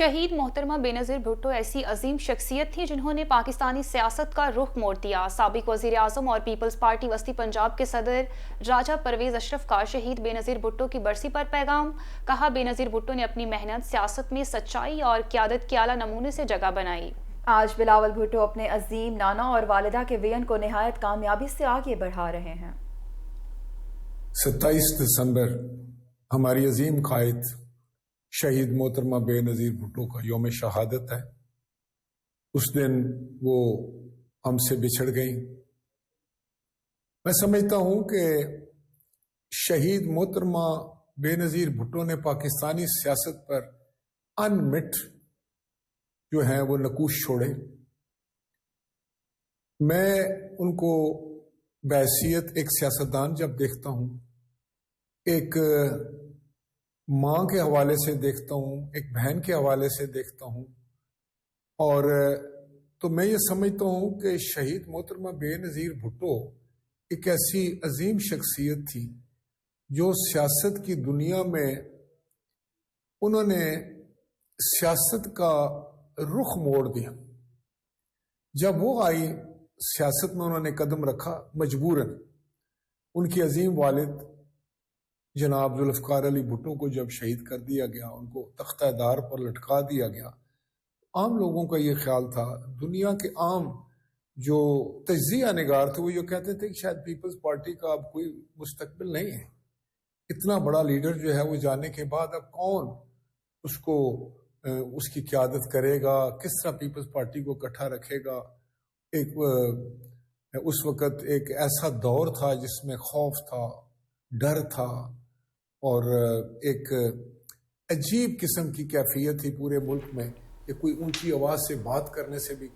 شہید محترمہ بے نظیر بھٹو ایسی عظیم شخصیت تھی جنہوں نے پاکستانی سیاست کا رخ موڑ دیا۔ سابق وزیر اعظم اور پیپلز پارٹی وسطی پنجاب کے صدر راجہ پرویز اشرف کا شہید بے نظیر بھٹو کی برسی پر پیغام۔ کہا، بے نظیر بھٹو نے اپنی محنت سیاست میں سچائی اور قیادت کے اعلیٰ نمونے سے جگہ بنائی۔ آج بلاول بھٹو اپنے عظیم نانا اور والدہ کے ویژن کو نہایت کامیابی سے آگے بڑھا رہے ہیں۔ 27 دسمبر ہماری عظیم قائد شہید محترمہ بے نظیر بھٹو کا یوم شہادت ہے۔ اس دن وہ ہم سے بچھڑ گئیں۔ میں سمجھتا ہوں کہ شہید محترمہ بے نظیر بھٹو نے پاکستانی سیاست پر انمٹ جو ہیں وہ نقوش چھوڑے۔ میں ان کو بحیثیت ایک سیاستدان جب دیکھتا ہوں، ایک ماں کے حوالے سے دیکھتا ہوں، ایک بہن کے حوالے سے دیکھتا ہوں، اور تو میں یہ سمجھتا ہوں کہ شہید محترمہ بے نظیر بھٹو ایک ایسی عظیم شخصیت تھی جو سیاست کی دنیا میں انہوں نے سیاست کا رخ موڑ دیا۔ جب وہ آئی سیاست میں انہوں نے قدم رکھا مجبوراً۔ ان کی عظیم والد جناب ذوالفقار علی بھٹو کو جب شہید کر دیا گیا، ان کو تختہ دار پر لٹکا دیا گیا، عام لوگوں کا یہ خیال تھا، دنیا کے عام جو تجزیہ نگار تھے وہ یہ کہتے تھے کہ شاید پیپلز پارٹی کا اب کوئی مستقبل نہیں ہے۔ اتنا بڑا لیڈر جو ہے وہ جانے کے بعد اب کون اس کو اس کی قیادت کرے گا، کس طرح پیپلز پارٹی کو اکٹھا رکھے گا۔ اس وقت ایک ایسا دور تھا جس میں خوف تھا، ڈر تھا، اور ایک عجیب قسم کی کیفیت تھی پورے ملک میں کہ کوئی اونچی آواز سے بات کرنے سے بھی